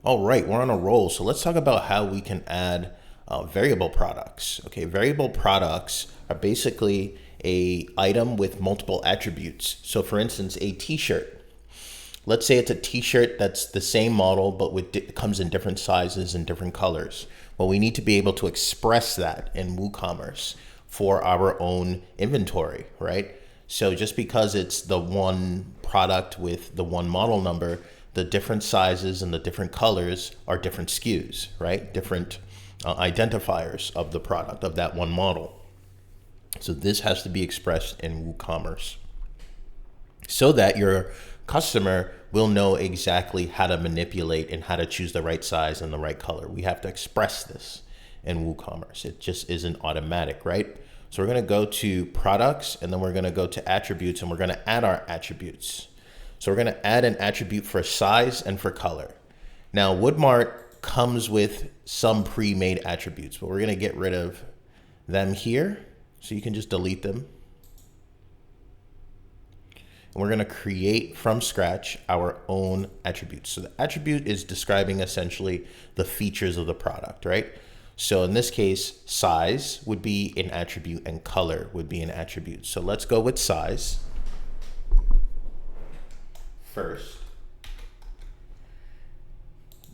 All right, we're on a roll. So let's talk about how we can add variable products. Okay, variable products are basically a item with multiple attributes. So for instance, a t-shirt. Let's say it's a t-shirt that's the same model, but comes in different sizes and different colors. Well, we need to be able to express that in WooCommerce for our own inventory, right? So just because it's the one product with the one model number, the different sizes and the different colors are different SKUs, right? Different identifiers of the product of that one model. So this has to be expressed in WooCommerce so that your customer will know exactly how to manipulate and how to choose the right size and the right color. We have to express this in WooCommerce. It just isn't automatic, right? So we're going to go to products, and then we're going to go to attributes, and we're going to add our attributes. So we're going to add an attribute for size and for color. Now, Woodmart comes with some pre-made attributes, but we're going to get rid of them here. So you can just delete them. And we're going to create from scratch our own attributes. So the attribute is describing essentially the features of the product, right? So in this case, size would be an attribute and color would be an attribute. So let's go with size first.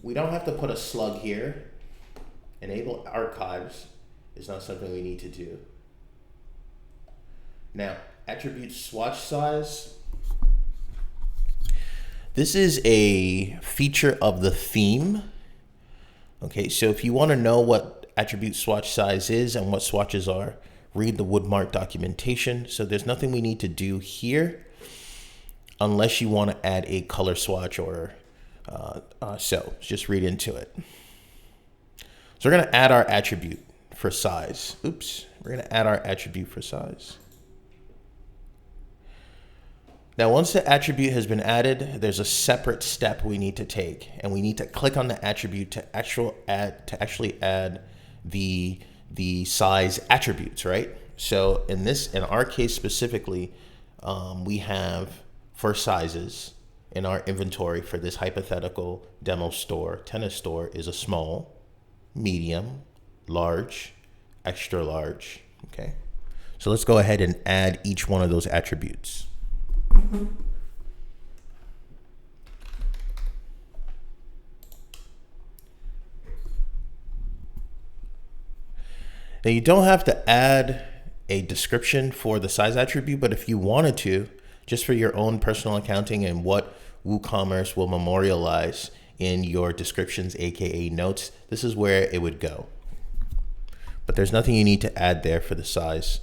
We don't have to put a slug here. Enable archives is not something we need to do. Now, attribute swatch size. This is a feature of the theme. Okay, so if you want to know what attribute swatch size is and what swatches are, read the Woodmart documentation. So there's nothing we need to do here unless you want to add a color swatch or so just read into it. So we're going to add our attribute for size. Oops, we're going to add our attribute for size. Now, once the attribute has been added, there's a separate step we need to take, and we need to click on the attribute to actually add the size attributes, right? So in our case specifically, we have for sizes in our inventory for this hypothetical demo store, tennis store, is a small, medium, large, extra large. Okay, so let's go ahead and add each one of those attributes. Now you don't have to add a description for the size attribute, but if you wanted to, just for your own personal accounting and what WooCommerce will memorialize in your descriptions, aka notes, this is where it would go. But there's nothing you need to add there for the size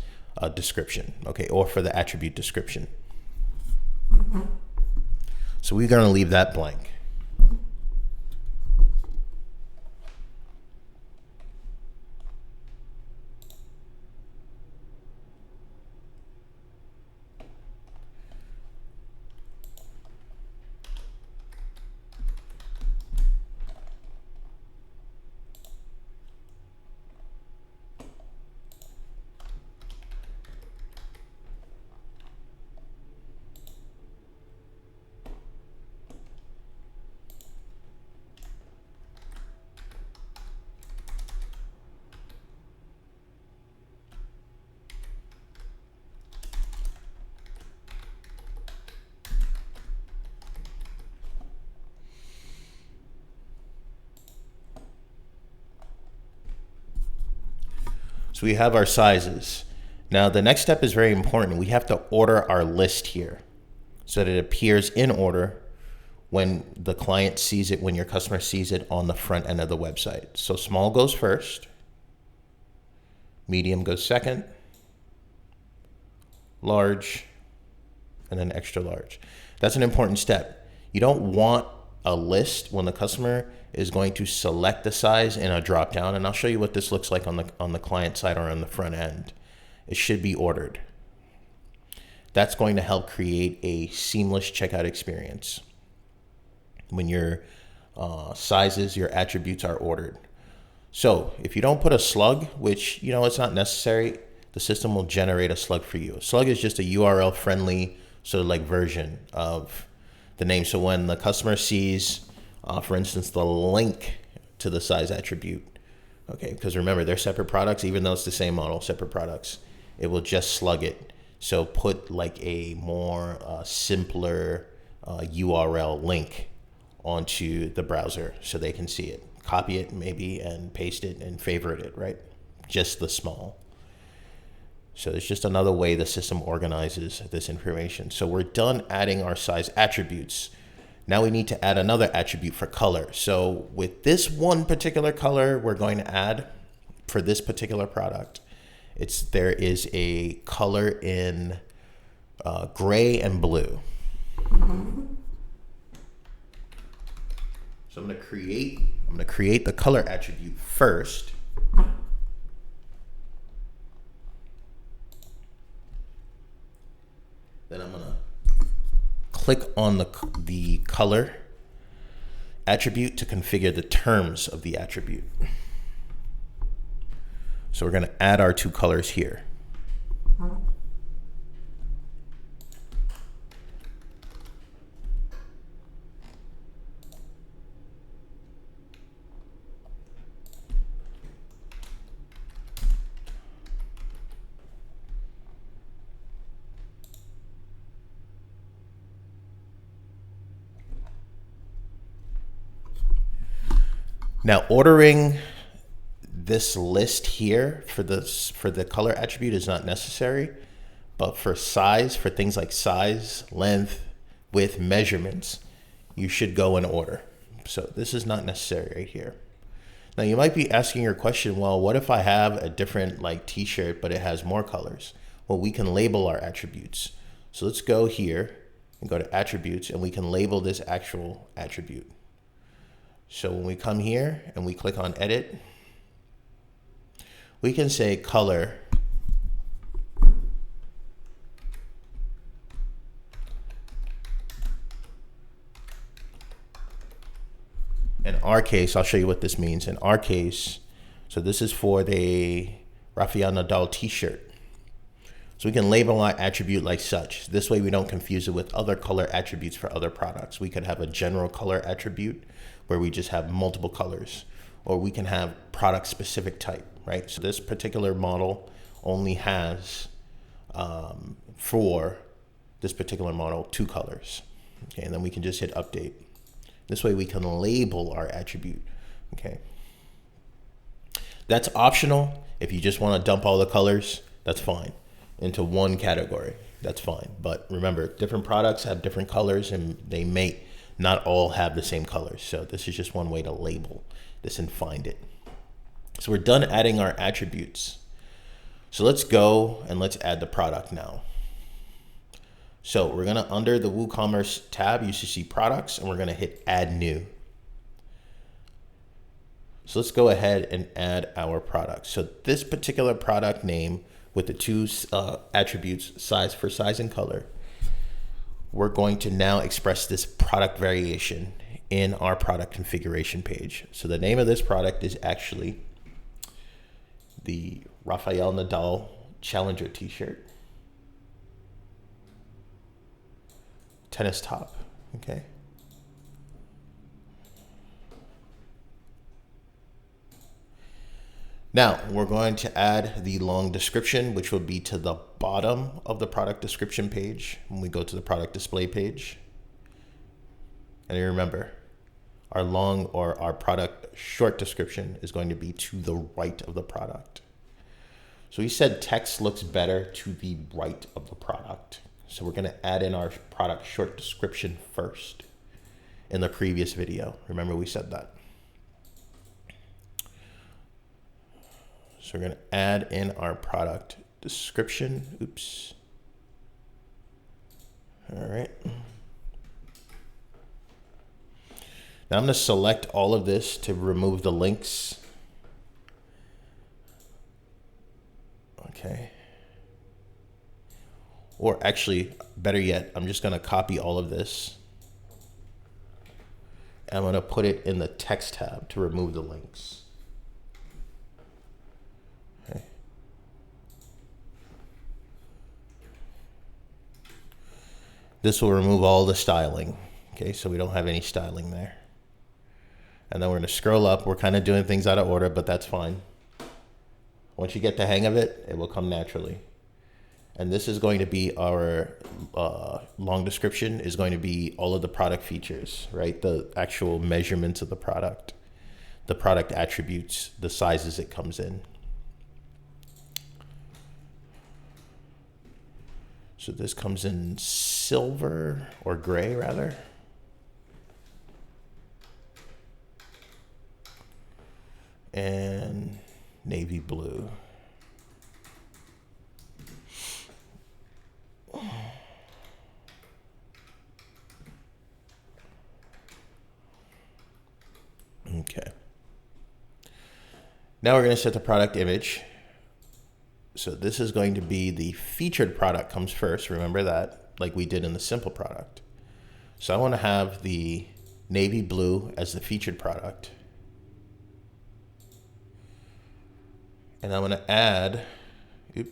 description, okay, or for the attribute description. So we're going to leave that blank. So we have our sizes. Now the next step is very important. We have to order our list here so that it appears in order when the client sees it, when your customer sees it on the front end of the website. So small goes first, medium goes second, large, and then extra large. That's an important step. You don't want a list when the customer is going to select the size in a drop down, and I'll show you what this looks like on the client side or on the front end. It should be ordered. That's going to help create a seamless checkout experience when your sizes, your attributes are ordered. So if you don't put a slug, which it's not necessary, the system will generate a slug for you. A slug is just a URL friendly sort of like version of the name. So when the customer sees For instance, the link to the size attribute. Okay, because remember, they're separate products, even though it's the same model, separate products. It will just slug it. So put like a more simpler URL link onto the browser so they can see it. Copy it maybe and paste it and favorite it, right? Just the small. So it's just another way the system organizes this information. So we're done adding our size attributes. Now we need to add another attribute for color. So with this one particular color we're going to add for this particular product, there is a color in gray and blue. So I'm going to create the color attribute first. Then I'm going to click on the color attribute to configure the terms of the attribute. So we're going to add our two colors here. Now, ordering this list here for the color attribute is not necessary, but for size, for things like size, length, width, measurements, you should go in order. So this is not necessary right here. Now you might be asking your question, well, what if I have a different like t-shirt, but it has more colors? Well, we can label our attributes. So let's go here and go to attributes, and we can label this actual attribute. So when we come here and we click on edit, we can say color in our case, I'll show you what this means. In our case, so this is for the Rafael Nadal t-shirt. So we can label our attribute like such. This way we don't confuse it with other color attributes for other products. We could have a general color attribute where we just have multiple colors, or we can have product specific type, right? So this particular model only has, for this particular model, 2 colors. Okay, and then we can just hit update. This way we can label our attribute, okay? That's optional. If you just want to dump all the colors, that's fine, into one category, that's fine. But remember, different products have different colors, and they may not all have the same colors. So this is just one way to label this and find it. So we're done adding our attributes. So let's go and let's add the product now. So we're gonna, under the WooCommerce tab, you should see products, and we're gonna hit add new. So let's go ahead and add our product. So this particular product name with the 2 attributes, size for size and color, we're going to now express this product variation in our product configuration page. So the name of this product is actually the Rafael Nadal Challenger t-shirt, tennis top, okay? Now we're going to add the long description, which will be to the bottom of the product description page when we go to the product display page. And remember, our long or our product short description is going to be to the right of the product. So we said text looks better to the right of the product. So we're going to add in our product short description first in the previous video. Remember, we said that. So we're going to add in our product description. Oops. All right. Now I'm going to select all of this to remove the links. Okay. Or actually, better yet, I'm just going to copy all of this. I'm going to put it in the text tab to remove the links. Okay. This will remove all the styling. Okay, so we don't have any styling there. And then we're going to scroll up. We're kind of doing things out of order, but that's fine. Once you get the hang of it, it will come naturally. And this is going to be our long description is going to be all of the product features, right? The actual measurements of the product attributes, the sizes it comes in. So this comes in silver or gray rather. And navy blue. Okay. Now we're going to set the product image. So this is going to be the featured product comes first. Remember that, like we did in the simple product. So I want to have the navy blue as the featured product. And I'm going to add, and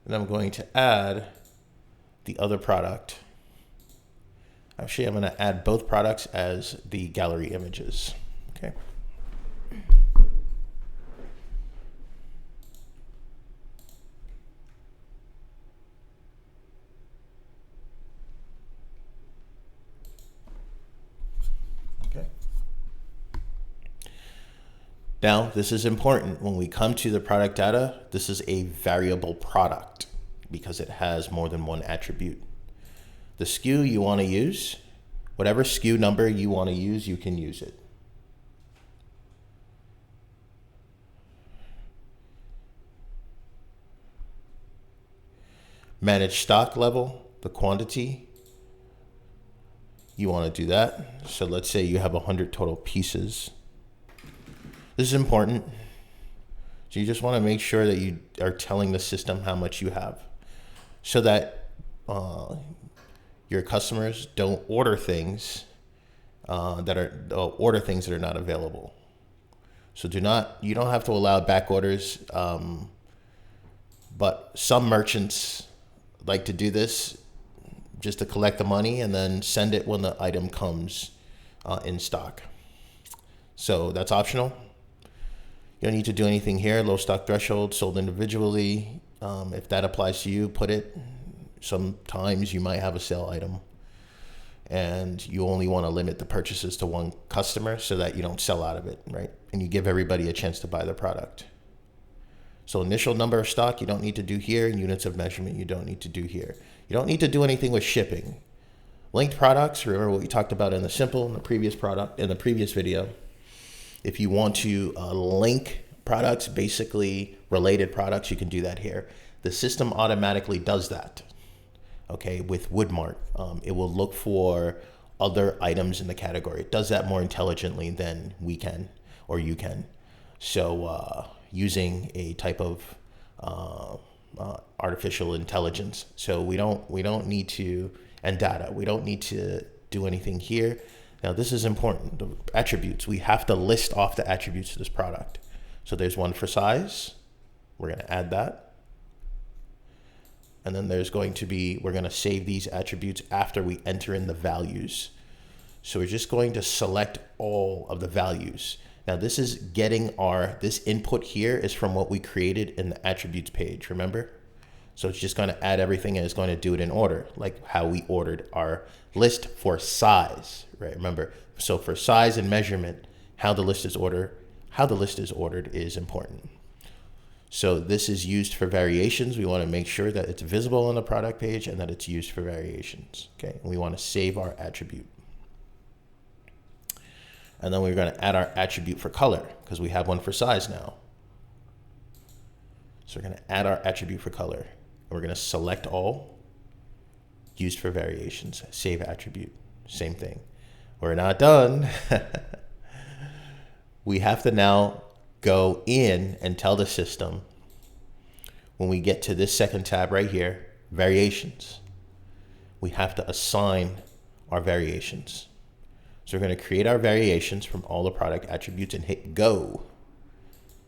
I'm going to add the other product. Actually, I'm going to add both products as the gallery images. Okay. Okay. Now, this is important. When we come to the product data, this is a variable product because it has more than one attribute. The SKU you want to use, whatever SKU number you want to use, you can use it. Manage stock level, the quantity. You want to do that. So let's say you have 100 total pieces. This is important. So you just want to make sure that you are telling the system how much you have so that your customers don't order things that are not available. So you don't have to allow back orders, but some merchants like to do this just to collect the money and then send it when the item comes in stock. So that's optional. You don't need to do anything here. Low stock threshold, sold individually. If that applies to you, put it. Sometimes you might have a sale item and you only want to limit the purchases to one customer so that you don't sell out of it, right? And you give everybody a chance to buy the product. So initial number of stock, you don't need to do here. Units of measurement, you don't need to do here. You don't need to do anything with shipping. Linked products, remember what we talked about in the previous video. If you want to link products, basically related products, you can do that here. The system automatically does that. Okay, with Woodmart, it will look for other items in the category. It does that more intelligently than we can or you can. So using a type of artificial intelligence. So we don't need to, and data, we don't need to do anything here. Now this is important, the attributes. We have to list off the attributes to this product. So there's one for size. We're gonna add that. And then there's going to be, we're gonna save these attributes after we enter in the values. So we're just going to select all of the values. Now this is getting this input here is from what we created in the attributes page, remember? So it's just gonna add everything and it's going to do it in order, like how we ordered our list for size, right? Remember, so for size and measurement, how the list is ordered is important. So this is used for variations. We want to make sure that it's visible on the product page and that it's used for variations. Okay, and we want to save our attribute. And then we're going to add our attribute for color because we have one for size now. So we're going to add our attribute for color. And we're going to select all, used for variations, save attribute, same thing. We're not done. We have to now go in and tell the system when we get to this second tab right here, variations, we have to assign our variations. So we're going to create our variations from all the product attributes and hit go.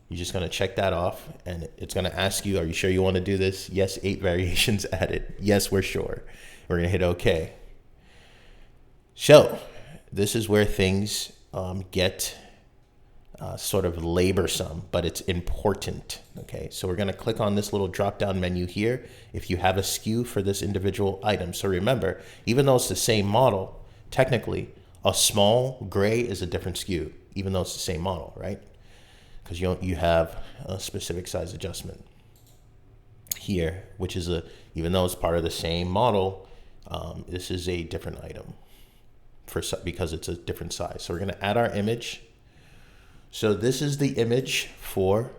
You're just going to check that off and it's going to ask you, are you sure you want to do this? Yes, 8 variations added. Yes, we're sure. We're going to hit OK. So this is where things get sort of laborsome, but it's important. Okay, so we're going to click on this little drop down menu here if you have a SKU for this individual item. So remember, even though it's the same model, technically a small gray is a different SKU, even though it's the same model, right? Because you have a specific size adjustment here, which is even though it's part of the same model, this is a different item because it's a different size. So we're going to add our image. So this is the image for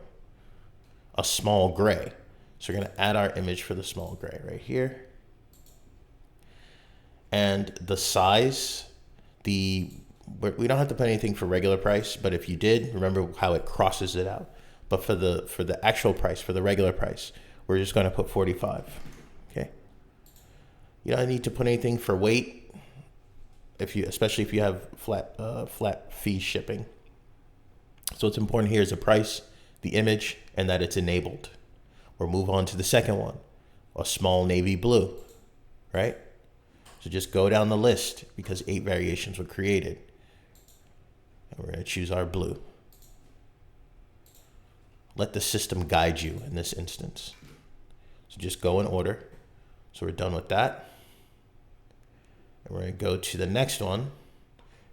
a small gray. So we're going to add our image for the small gray right here. And the size, we don't have to put anything for regular price, but if you did, remember how it crosses it out. But for the actual price, for the regular price, we're just going to put 45. Okay. You don't need to put anything for weight, especially if you have flat fee shipping. So what's important here is the price, the image, and that it's enabled. We'll move on to the second one, a small navy blue, right? So just go down the list because 8 variations were created. And we're going to choose our blue. Let the system guide you in this instance. So just go in order. So we're done with that. And we're going to go to the next one.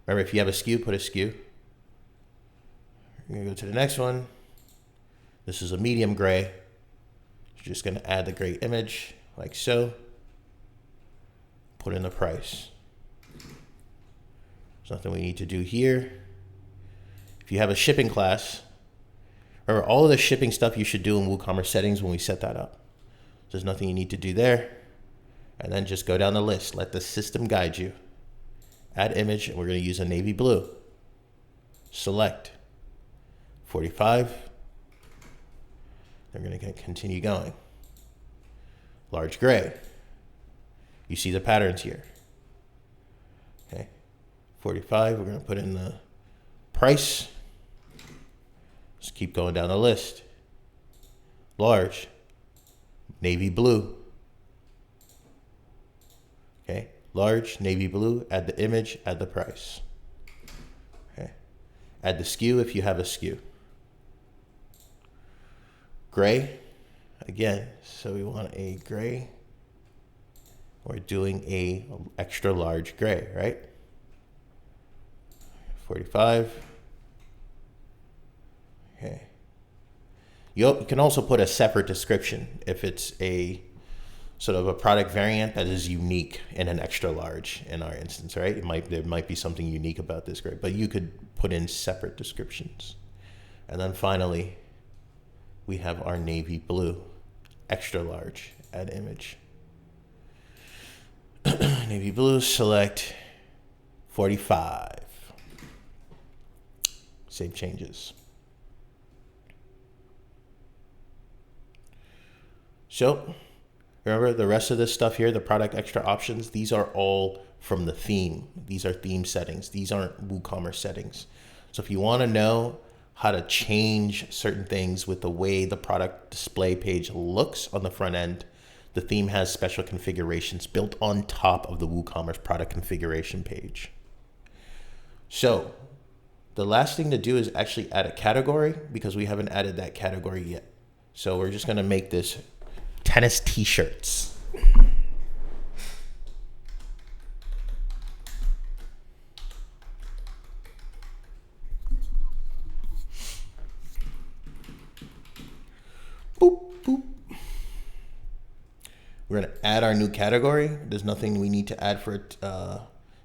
Remember, if you have a SKU, put a SKU. We're going to go to the next one. This is a medium gray. So just going to add the gray image like so. Put in the price. There's nothing we need to do here. If you have a shipping class, remember all of the shipping stuff you should do in WooCommerce settings when we set that up. So there's nothing you need to do there. And then just go down the list. Let the system guide you. Add image, and we're going to use a navy blue. Select 45. They're going to continue going. Large gray. You see the patterns here. Okay. 45. We're going to put in the price. Just keep going down the list. Large. Navy blue. Okay. Large, navy blue. Add the image. Add the price. Okay. Add the SKU if you have a SKU. Gray. Again, so we want a gray. We're doing a extra large gray, right? 45. Okay. You can also put a separate description if it's a sort of a product variant that is unique in an extra large in our instance, right? There might be something unique about this gray, but you could put in separate descriptions. And then finally, we have our navy blue, extra large, add image. Navy blue, select 45. Save changes. So remember the rest of this stuff here, the product extra options, these are all from the theme. These are theme settings. These aren't WooCommerce settings. So if you want to know how to change certain things with the way the product display page looks on the front end, the theme has special configurations built on top of the WooCommerce product configuration page. So the last thing to do is actually add a category because we haven't added that category yet. So we're just going to make this tennis t-shirts. Boop, boop. We're going to add our new category. There's nothing we need to add for a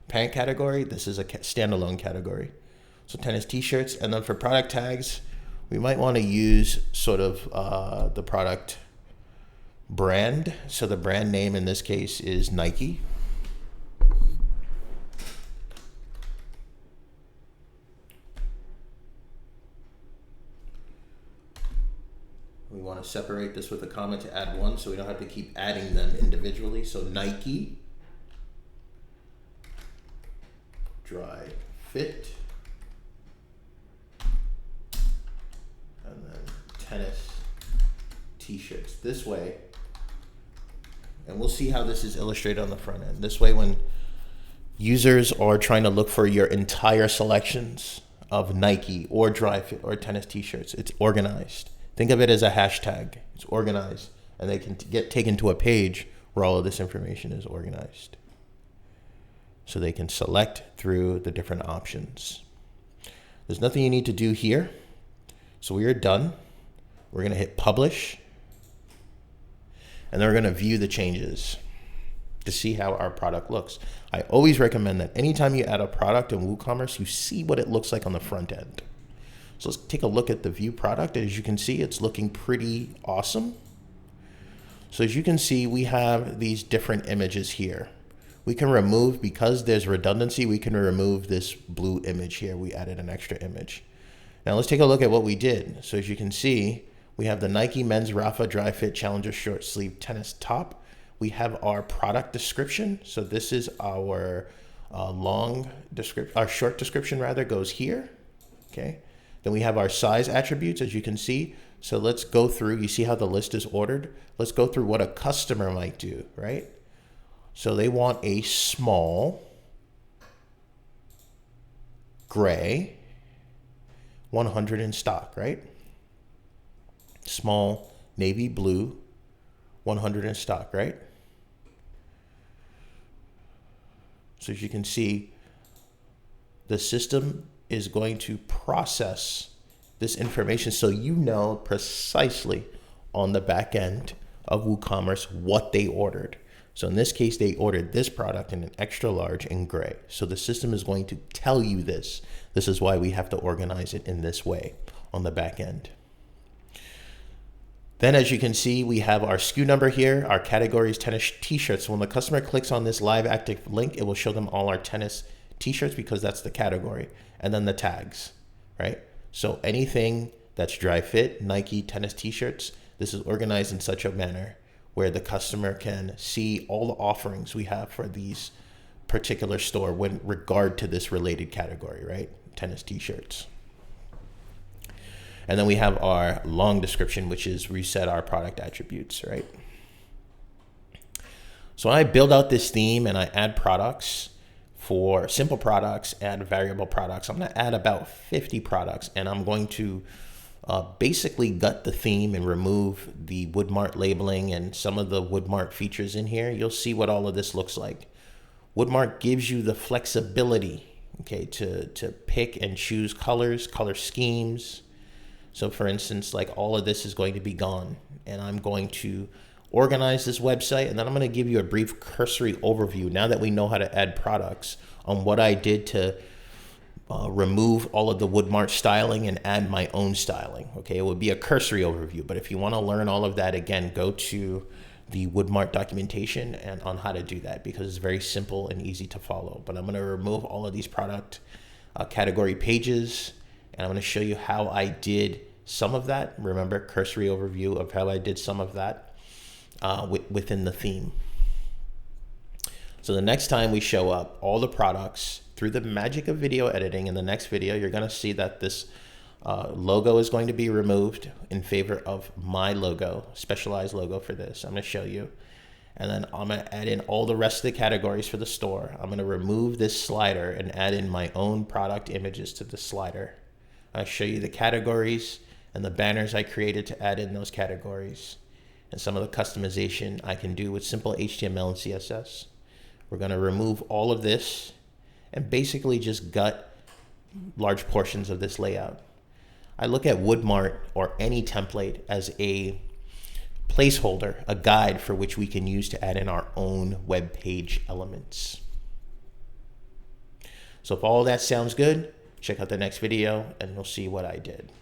parent category. This is a standalone category. So tennis t-shirts. And then for product tags, we might want to use sort of the product brand. So the brand name in this case is Nike. We want to separate this with a comma to add one so we don't have to keep adding them individually. So Nike dry fit and then tennis t-shirts this way. And we'll see how this is illustrated on the front end. This way, when Users are trying to look for your entire selections of Nike or dry fit or tennis t-shirts. It's organized. Think of it as a hashtag. It's organized, and they can get taken to a page where all of this information is organized. So they can select through the different options. There's nothing you need to do here. So we are done. We're going to hit publish, and then we're going to view the changes to see how our product looks. I always recommend that anytime you add a product in WooCommerce, you see what it looks like on the front end. So let's take a look at the view product. As you can see, it's looking pretty awesome. So as you can see, we have these different images here. We can remove, because there's redundancy, we can remove this blue image here. We added an extra image. Now let's take a look at what we did. So as you can see, we have the Nike Men's Rafa Dry Fit Challenger Short Sleeve Tennis Top. We have our product description. So this is our our short description rather goes here. Okay. Then we have our size attributes, as you can see. So let's go through. You see how the list is ordered? Let's go through what a customer might do, right? So they want a small gray 100 in stock, right? Small navy blue 100 in stock, right? So as you can see, the system is going to process this information so you know precisely on the back end of WooCommerce what they ordered. So in this case, they ordered this product in an extra large in gray. So the system is going to tell you this. This is why we have to organize it in this way on the back end. Then as you can see, we have our SKU number here, our categories, tennis t-shirts. So when the customer clicks on this live active link, it will show them all our tennis t-shirts because that's the category. And then the tags, right? So anything that's dry fit, Nike tennis t-shirts, this is organized in such a manner where the customer can see all the offerings we have for these particular store with regard to this related category, right? Tennis t-shirts. And then we have our long description, which is reset our product attributes, right? So I build out this theme and I add products for simple products, add variable products. I'm gonna add about 50 products, and I'm going to basically gut the theme and remove the Woodmart labeling and some of the Woodmart features in here. You'll see what all of this looks like. Woodmart gives you the flexibility, okay, to pick and choose colors, color schemes. So for instance, like all of this is going to be gone, and I'm going to organize this website, and then I'm going to give you a brief cursory overview now that we know how to add products on what I did to remove all of the Woodmart styling and add my own styling. Okay, it would be a cursory overview, but if you want to learn all of that, again, go to the Woodmart documentation and on how to do that, because it's very simple and easy to follow. But I'm going to remove all of these product category pages, and I'm going to show you how I did some of that. Remember, cursory overview of how I did some of that within the theme. So the next time we show up all the products through the magic of video editing, in the next video, you're going to see that this logo is going to be removed in favor of my logo, specialized logo for this. I'm going to show you. And then I'm going to add in all the rest of the categories for the store. I'm going to remove this slider and add in my own product images to the slider. I'll show you the categories and the banners I created to add in those categories, and some of the customization I can do with simple HTML and CSS. We're going to remove all of this and basically just gut large portions of this layout. I look at Woodmart or any template as a placeholder, a guide for which we can use to add in our own web page elements. So if all that sounds good, check out the next video and you'll see what I did.